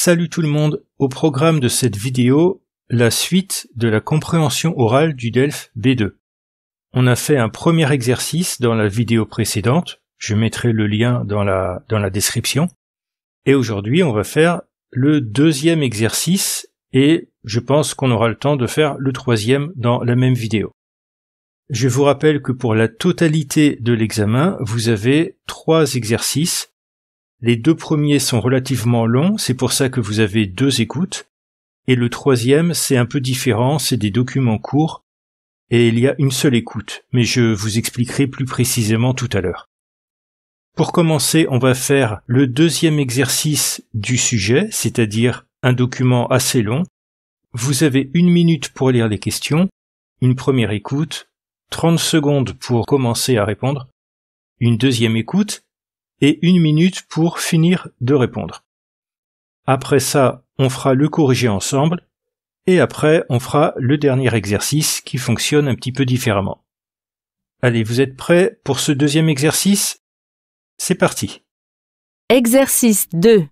Salut tout le monde, au programme de cette vidéo, la suite de la compréhension orale du DELF B2. On a fait un premier exercice dans la vidéo précédente, je mettrai le lien dans la description, et aujourd'hui on va faire le deuxième exercice et je pense qu'on aura le temps de faire le troisième dans la même vidéo. Je vous rappelle que pour la totalité de l'examen, vous avez 3 exercices. Les 2 premiers sont relativement longs, c'est pour ça que vous avez 2 écoutes. Et le troisième, c'est un peu différent, c'est des documents courts, et il y a une seule écoute, mais je vous expliquerai plus précisément tout à l'heure. Pour commencer, on va faire le deuxième exercice du sujet, c'est-à-dire un document assez long. Vous avez 1 minute pour lire les questions, une première écoute, 30 secondes pour commencer à répondre, une deuxième écoute, et 1 minute pour finir de répondre. Après ça, on fera le corrigé ensemble, et après, on fera le dernier exercice qui fonctionne un petit peu différemment. Allez, vous êtes prêts pour ce deuxième exercice? C'est parti. Exercice 2.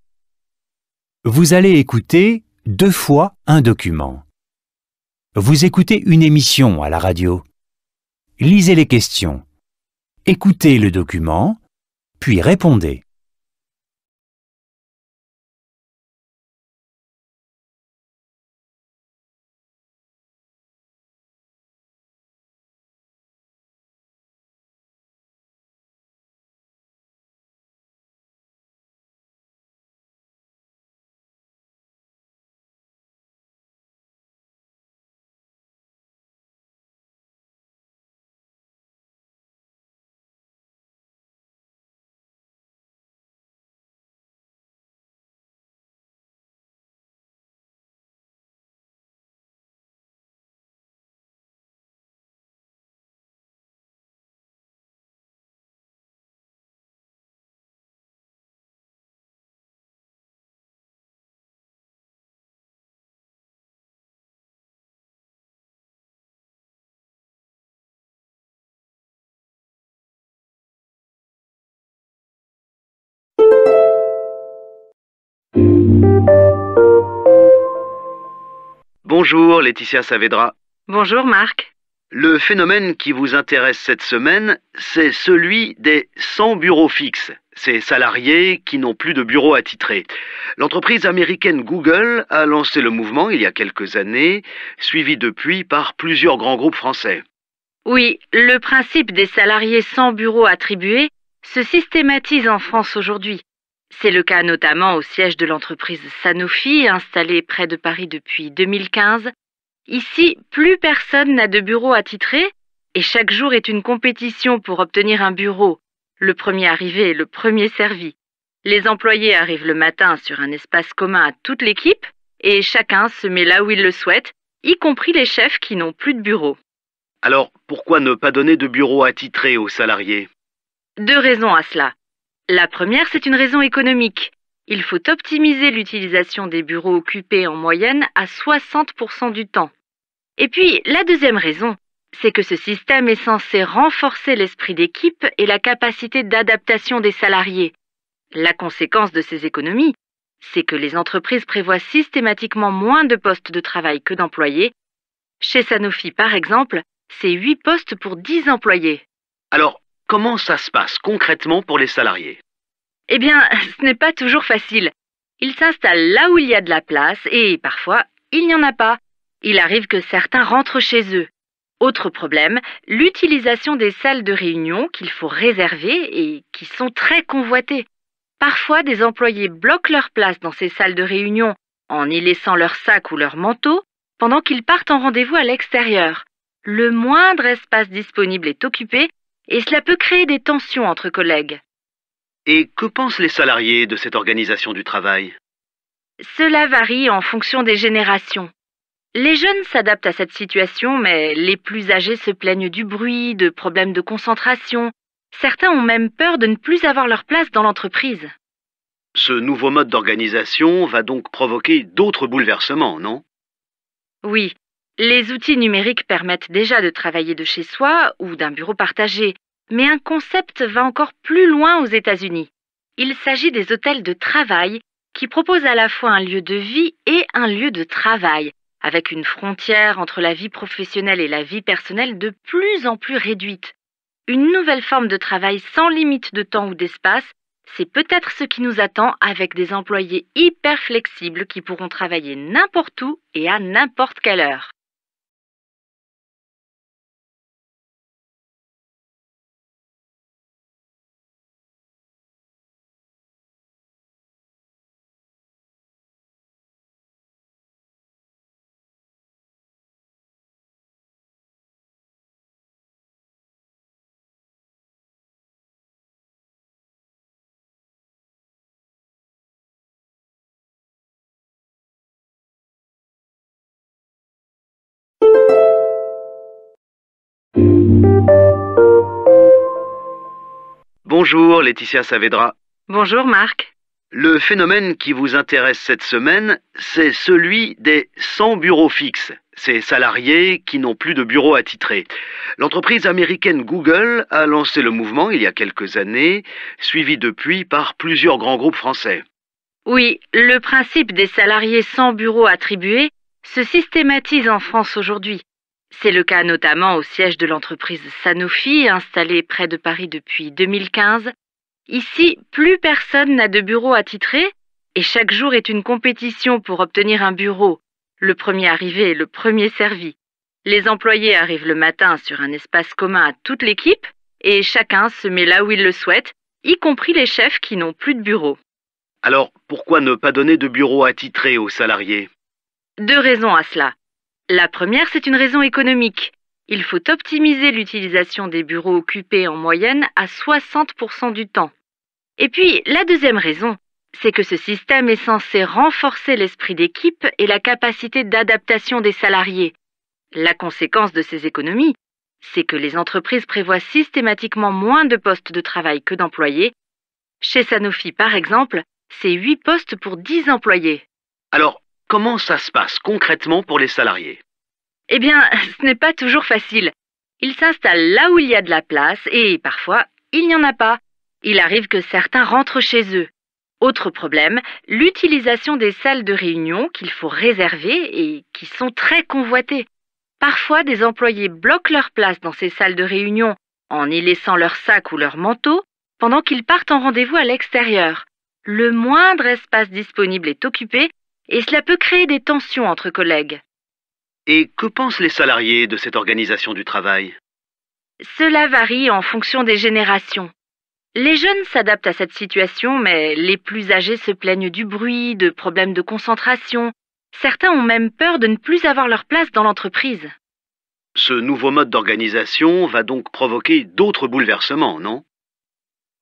Vous allez écouter 2 fois un document. Vous écoutez une émission à la radio. Lisez les questions. Écoutez le document, puis répondez. Bonjour Laetitia Saavedra. Bonjour Marc. Le phénomène qui vous intéresse cette semaine, c'est celui des sans bureaux fixes, ces salariés qui n'ont plus de bureau attitré. L'entreprise américaine Google a lancé le mouvement il y a quelques années, suivi depuis par plusieurs grands groupes français. Oui, le principe des salariés sans bureau attribué se systématise en France aujourd'hui. C'est le cas notamment au siège de l'entreprise Sanofi, installée près de Paris depuis 2015. Ici, plus personne n'a de bureau attitré et chaque jour est une compétition pour obtenir un bureau. Le premier arrivé est le premier servi. Les employés arrivent le matin sur un espace commun à toute l'équipe et chacun se met là où il le souhaite, y compris les chefs qui n'ont plus de bureau. Alors, pourquoi ne pas donner de bureau attitré aux salariés? 2 raisons à cela. La première, c'est une raison économique. Il faut optimiser l'utilisation des bureaux occupés en moyenne à 60% du temps. Et puis, la deuxième raison, c'est que ce système est censé renforcer l'esprit d'équipe et la capacité d'adaptation des salariés. La conséquence de ces économies, c'est que les entreprises prévoient systématiquement moins de postes de travail que d'employés. Chez Sanofi, par exemple, c'est 8 postes pour 10 employés. Alors, comment ça se passe concrètement pour les salariés? Eh bien, ce n'est pas toujours facile. Ils s'installent là où il y a de la place et parfois, il n'y en a pas. Il arrive que certains rentrent chez eux. Autre problème, l'utilisation des salles de réunion qu'il faut réserver et qui sont très convoitées. Parfois, des employés bloquent leur place dans ces salles de réunion en y laissant leur sac ou leur manteau pendant qu'ils partent en rendez-vous à l'extérieur. Le moindre espace disponible est occupé et cela peut créer des tensions entre collègues. Et que pensent les salariés de cette organisation du travail? Cela varie en fonction des générations. Les jeunes s'adaptent à cette situation, mais les plus âgés se plaignent du bruit, de problèmes de concentration. Certains ont même peur de ne plus avoir leur place dans l'entreprise. Ce nouveau mode d'organisation va donc provoquer d'autres bouleversements, non? Oui, les outils numériques permettent déjà de travailler de chez soi ou d'un bureau partagé, mais un concept va encore plus loin aux États-Unis. Il s'agit des hôtels de travail qui propose à la fois un lieu de vie et un lieu de travail, avec une frontière entre la vie professionnelle et la vie personnelle de plus en plus réduite. Une nouvelle forme de travail sans limite de temps ou d'espace, c'est peut-être ce qui nous attend avec des employés hyper flexibles qui pourront travailler n'importe où et à n'importe quelle heure. Bonjour Laetitia Saavedra. Bonjour Marc. Le phénomène qui vous intéresse cette semaine, c'est celui des sans bureaux fixes, ces salariés qui n'ont plus de bureau attitré. L'entreprise américaine Google a lancé le mouvement il y a quelques années, suivi depuis par plusieurs grands groupes français. Oui, le principe des salariés sans bureau attribué se systématise en France aujourd'hui. C'est le cas notamment au siège de l'entreprise Sanofi, installée près de Paris depuis 2015. Ici, plus personne n'a de bureau attitré et chaque jour est une compétition pour obtenir un bureau. Le premier arrivé est le premier servi. Les employés arrivent le matin sur un espace commun à toute l'équipe et chacun se met là où il le souhaite, y compris les chefs qui n'ont plus de bureau. Alors, pourquoi ne pas donner de bureau attitré aux salariés ? 2 raisons à cela. La première, c'est une raison économique. Il faut optimiser l'utilisation des bureaux occupés en moyenne à 60% du temps. Et puis, la deuxième raison, c'est que ce système est censé renforcer l'esprit d'équipe et la capacité d'adaptation des salariés. La conséquence de ces économies, c'est que les entreprises prévoient systématiquement moins de postes de travail que d'employés. Chez Sanofi, par exemple, c'est 8 postes pour 10 employés. Alors, comment ça se passe concrètement pour les salariés ? Eh bien, ce n'est pas toujours facile. Ils s'installent là où il y a de la place et parfois, il n'y en a pas. Il arrive que certains rentrent chez eux. Autre problème, l'utilisation des salles de réunion qu'il faut réserver et qui sont très convoitées. Parfois, des employés bloquent leur place dans ces salles de réunion en y laissant leur sac ou leur manteau pendant qu'ils partent en rendez-vous à l'extérieur. Le moindre espace disponible est occupé et cela peut créer des tensions entre collègues. Et que pensent les salariés de cette organisation du travail ? Cela varie en fonction des générations. Les jeunes s'adaptent à cette situation, mais les plus âgés se plaignent du bruit, de problèmes de concentration. Certains ont même peur de ne plus avoir leur place dans l'entreprise. Ce nouveau mode d'organisation va donc provoquer d'autres bouleversements, non ?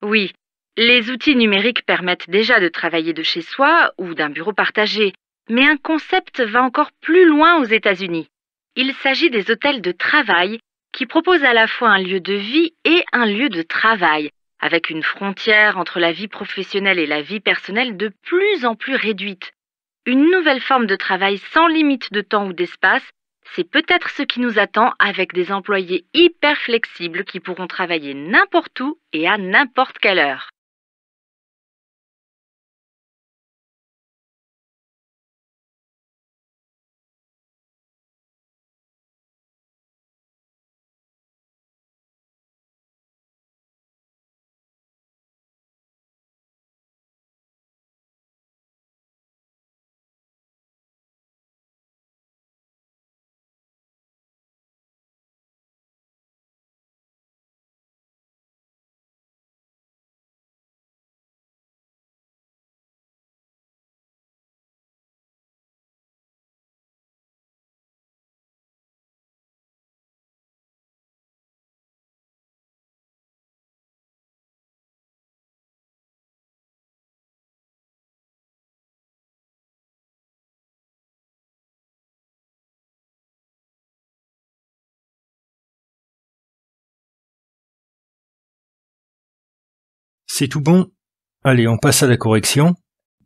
Oui, les outils numériques permettent déjà de travailler de chez soi ou d'un bureau partagé, mais un concept va encore plus loin aux États-Unis. Il s'agit des hôtels de travail qui proposent à la fois un lieu de vie et un lieu de travail, avec une frontière entre la vie professionnelle et la vie personnelle de plus en plus réduite. Une nouvelle forme de travail sans limite de temps ou d'espace, c'est peut-être ce qui nous attend avec des employés hyper flexibles qui pourront travailler n'importe où et à n'importe quelle heure. C'est tout bon ? Allez, on passe à la correction.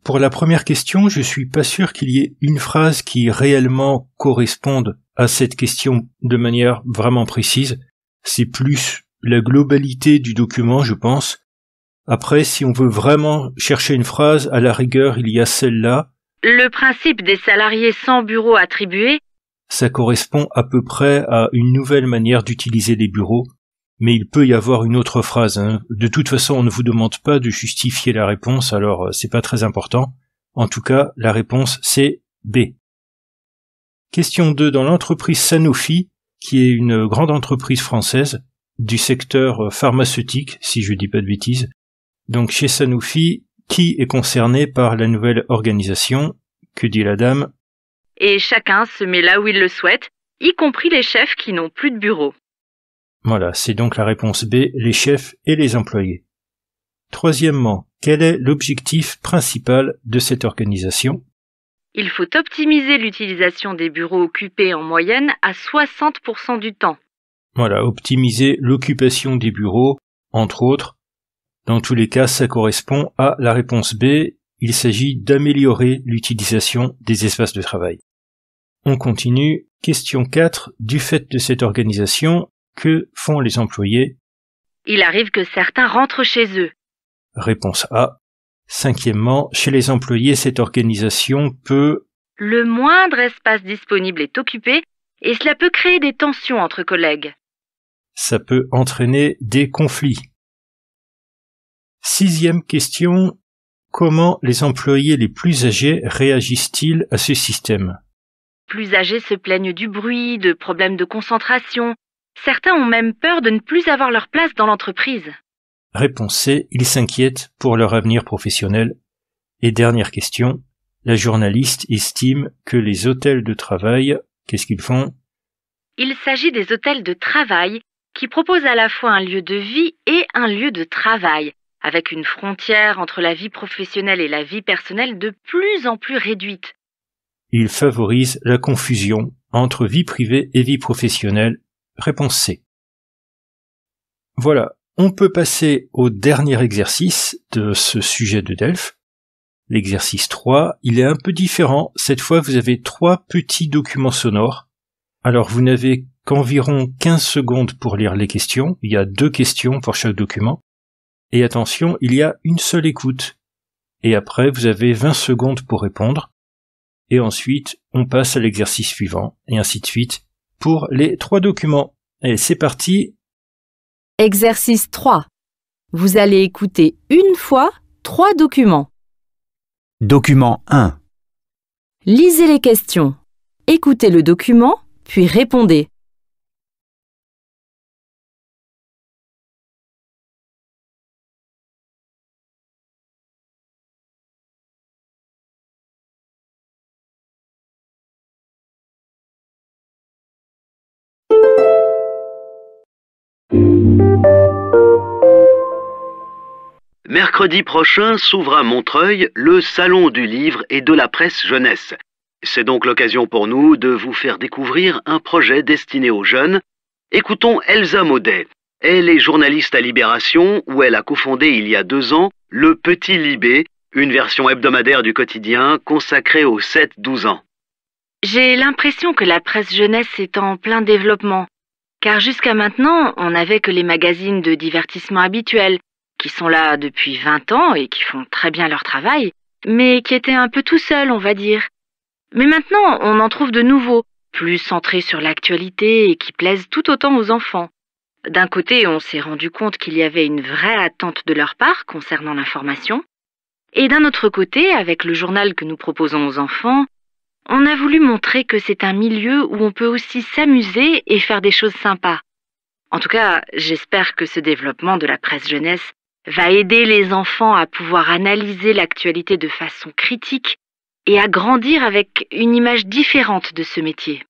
Pour la première question, je suis pas sûr qu'il y ait une phrase qui réellement corresponde à cette question de manière vraiment précise. C'est plus la globalité du document, je pense. Après, si on veut vraiment chercher une phrase, à la rigueur, il y a celle-là. Le principe des salariés sans bureau attribué, Ça correspond à peu près à une nouvelle manière d'utiliser les bureaux, mais il peut y avoir une autre phrase, hein. De toute façon, on ne vous demande pas de justifier la réponse, alors c'est pas très important. En tout cas, la réponse c'est B. Question 2. Dans l'entreprise Sanofi, qui est une grande entreprise française du secteur pharmaceutique, si je dis pas de bêtises. Donc chez Sanofi, qui est concerné par la nouvelle organisation? Que dit la dame? et chacun se met là où il le souhaite, y compris les chefs qui n'ont plus de bureau. Voilà, c'est donc la réponse B, les chefs et les employés. Troisièmement, quel est l'objectif principal de cette organisation? Il faut optimiser l'utilisation des bureaux occupés en moyenne à 60% du temps. Voilà, optimiser l'occupation des bureaux, entre autres. Dans tous les cas, ça correspond à la réponse B. Il s'agit d'améliorer l'utilisation des espaces de travail. On continue. Question 4. Du fait de cette organisation, que font les employés? Il arrive que certains rentrent chez eux. Réponse A. Cinquièmement, chez les employés, cette organisation peut... Le moindre espace disponible est occupé et cela peut créer des tensions entre collègues. Ça peut entraîner des conflits. Sixième question. Comment les employés les plus âgés réagissent-ils à ce système? Plus âgés se plaignent du bruit, de problèmes de concentration. Certains ont même peur de ne plus avoir leur place dans l'entreprise. Réponse C. Ils s'inquiètent pour leur avenir professionnel. Et dernière question. La journaliste estime que les hôtels de travail, qu'est-ce qu'ils font? Il s'agit des hôtels de travail qui proposent à la fois un lieu de vie et un lieu de travail, avec une frontière entre la vie professionnelle et la vie personnelle de plus en plus réduite. Ils favorisent la confusion entre vie privée et vie professionnelle. Réponse C. Voilà, on peut passer au dernier exercice de ce sujet de Delphes. L'exercice 3, il est un peu différent. Cette fois, vous avez 3 petits documents sonores. Alors, vous n'avez qu'environ 15 secondes pour lire les questions. Il y a 2 questions pour chaque document. Et attention, il y a une seule écoute. Et après, vous avez 20 secondes pour répondre. Et ensuite, on passe à l'exercice suivant, et ainsi de suite, pour les 3 documents. Allez, c'est parti. Exercice 3. Vous allez écouter une fois 3 documents. Document 1. Lisez les questions. Écoutez le document, puis répondez. Mercredi prochain s'ouvre à Montreuil le Salon du livre et de la presse jeunesse. C'est donc l'occasion pour nous de vous faire découvrir un projet destiné aux jeunes. Écoutons Elsa Maudet. Elle est journaliste à Libération où elle a cofondé il y a 2 ans Le Petit Libé, une version hebdomadaire du quotidien consacrée aux 7-12 ans. J'ai l'impression que la presse jeunesse est en plein développement, car jusqu'à maintenant, on n'avait que les magazines de divertissement habituels, qui sont là depuis 20 ans et qui font très bien leur travail, mais qui étaient un peu tout seuls, on va dire. Mais maintenant, on en trouve de nouveaux, plus centrés sur l'actualité et qui plaisent tout autant aux enfants. D'un côté, on s'est rendu compte qu'il y avait une vraie attente de leur part concernant l'information, et d'un autre côté, avec le journal que nous proposons aux enfants, on a voulu montrer que c'est un milieu où on peut aussi s'amuser et faire des choses sympas. En tout cas, j'espère que ce développement de la presse jeunesse va aider les enfants à pouvoir analyser l'actualité de façon critique et à grandir avec une image différente de ce métier.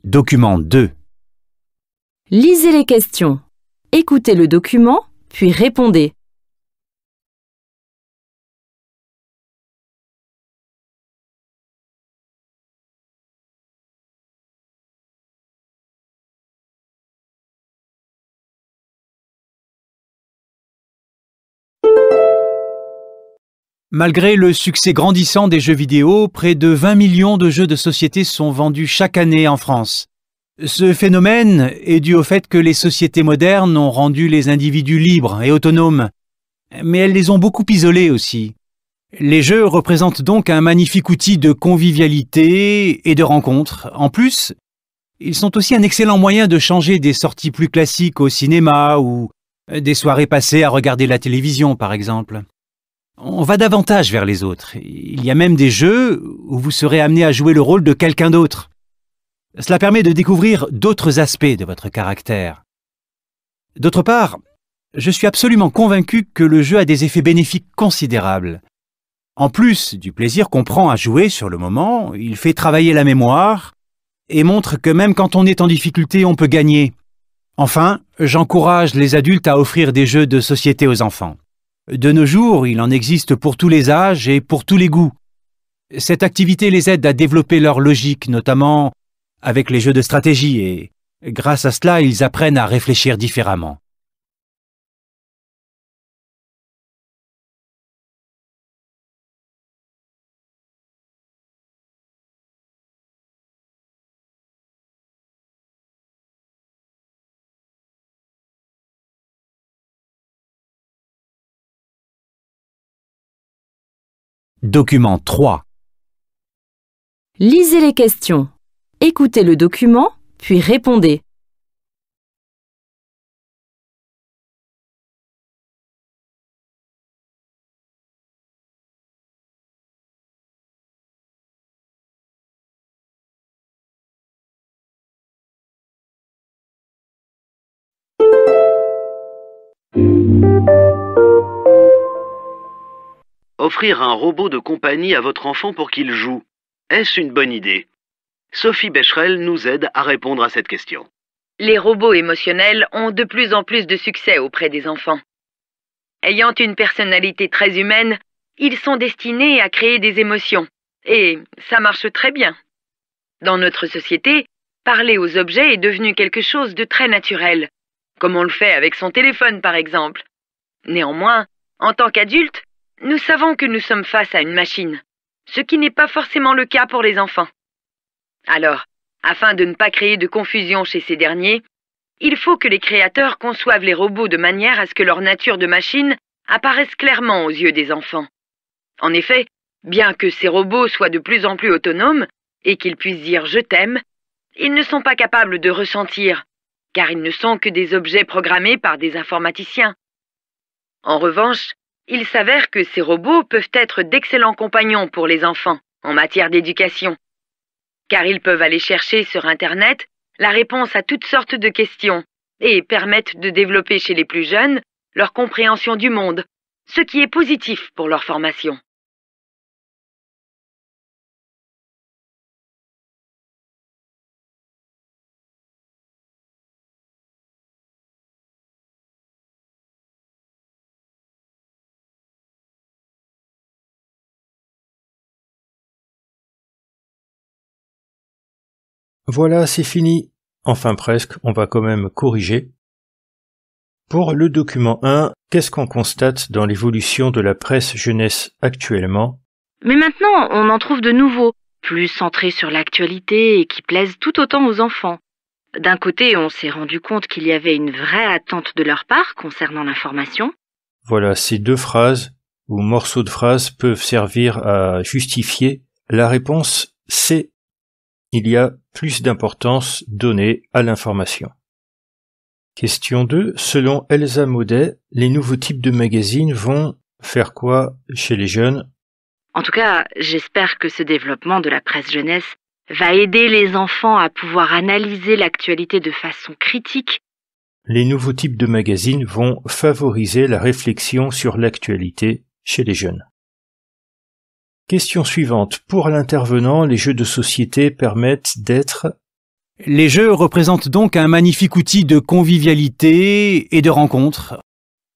Document 2. Lisez les questions. Écoutez le document, puis répondez. Malgré le succès grandissant des jeux vidéo, près de 20 millions de jeux de société sont vendus chaque année en France. Ce phénomène est dû au fait que les sociétés modernes ont rendu les individus libres et autonomes, mais elles les ont beaucoup isolés aussi. Les jeux représentent donc un magnifique outil de convivialité et de rencontre. En plus, ils sont aussi un excellent moyen de changer des sorties plus classiques au cinéma ou des soirées passées à regarder la télévision, par exemple. On va davantage vers les autres. Il y a même des jeux où vous serez amené à jouer le rôle de quelqu'un d'autre. Cela permet de découvrir d'autres aspects de votre caractère. D'autre part, je suis absolument convaincu que le jeu a des effets bénéfiques considérables. En plus du plaisir qu'on prend à jouer sur le moment, il fait travailler la mémoire et montre que même quand on est en difficulté, on peut gagner. Enfin, j'encourage les adultes à offrir des jeux de société aux enfants. De nos jours, il en existe pour tous les âges et pour tous les goûts. Cette activité les aide à développer leur logique, notamment avec les jeux de stratégie, et grâce à cela, ils apprennent à réfléchir différemment. Document 3. Lisez les questions. Écoutez le document, puis répondez. Offrir un robot de compagnie à votre enfant pour qu'il joue. Est-ce une bonne idée? Sophie Becherel nous aide à répondre à cette question. Les robots émotionnels ont de plus en plus de succès auprès des enfants. Ayant une personnalité très humaine, ils sont destinés à créer des émotions. Et ça marche très bien. Dans notre société, parler aux objets est devenu quelque chose de très naturel, comme on le fait avec son téléphone par exemple. Néanmoins, en tant qu'adultes, nous savons que nous sommes face à une machine, ce qui n'est pas forcément le cas pour les enfants. Alors, afin de ne pas créer de confusion chez ces derniers, il faut que les créateurs conçoivent les robots de manière à ce que leur nature de machine apparaisse clairement aux yeux des enfants. En effet, bien que ces robots soient de plus en plus autonomes et qu'ils puissent dire « je t'aime », ils ne sont pas capables de ressentir, car ils ne sont que des objets programmés par des informaticiens. En revanche, il s'avère que ces robots peuvent être d'excellents compagnons pour les enfants en matière d'éducation, car ils peuvent aller chercher sur Internet la réponse à toutes sortes de questions et permettent de développer chez les plus jeunes leur compréhension du monde, ce qui est positif pour leur formation. Voilà, c'est fini. Enfin presque, on va quand même corriger. Pour le document 1, qu'est-ce qu'on constate dans l'évolution de la presse jeunesse actuellement? Mais maintenant, on en trouve de nouveaux, plus centrés sur l'actualité et qui plaisent tout autant aux enfants. D'un côté, on s'est rendu compte qu'il y avait une vraie attente de leur part concernant l'information. Voilà, ces deux phrases ou morceaux de phrases peuvent servir à justifier. La réponse, c'est il y a plus d'importance donnée à l'information. Question 2. Selon Elsa Maudet, les nouveaux types de magazines vont faire quoi chez les jeunes? En tout cas, j'espère que ce développement de la presse jeunesse va aider les enfants à pouvoir analyser l'actualité de façon critique. Les nouveaux types de magazines vont favoriser la réflexion sur l'actualité chez les jeunes. Question suivante. Pour l'intervenant, les jeux de société permettent d'être... Les jeux représentent donc un magnifique outil de convivialité et de rencontre.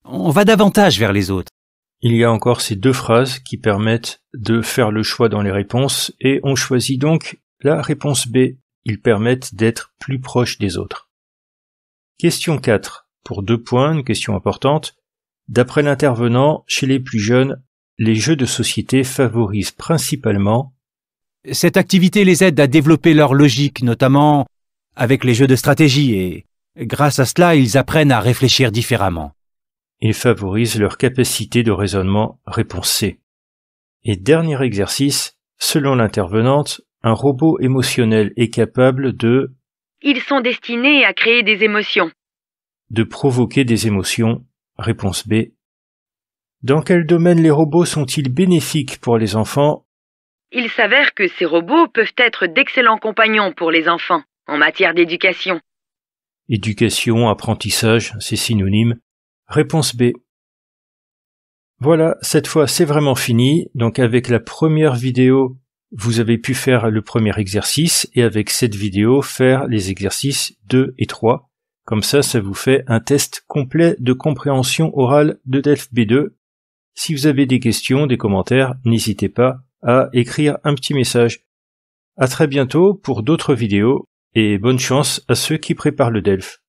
On va davantage vers les autres. Il y a encore ces deux phrases qui permettent de faire le choix dans les réponses et on choisit donc la réponse B. Ils permettent d'être plus proches des autres. Question 4. Pour 2 points, une question importante. D'après l'intervenant, chez les plus jeunes, les jeux de société favorisent principalement. Cette activité les aide à développer leur logique, notamment avec les jeux de stratégie, et grâce à cela, ils apprennent à réfléchir différemment. Ils favorisent leur capacité de raisonnement, réponse C. Et dernier exercice, selon l'intervenante, un robot émotionnel est capable de. Ils sont destinés à créer des émotions. De provoquer des émotions, réponse B. Dans quel domaine les robots sont-ils bénéfiques pour les enfants? Il s'avère que ces robots peuvent être d'excellents compagnons pour les enfants en matière d'éducation. Éducation, apprentissage, c'est synonyme. Réponse B. Voilà, cette fois c'est vraiment fini. Donc avec la première vidéo, vous avez pu faire le premier exercice et avec cette vidéo faire les exercices 2 et 3. Comme ça vous fait un test complet de compréhension orale de DELF B2. Si vous avez des questions, des commentaires, n'hésitez pas à écrire un petit message. À très bientôt pour d'autres vidéos et bonne chance à ceux qui préparent le DELF.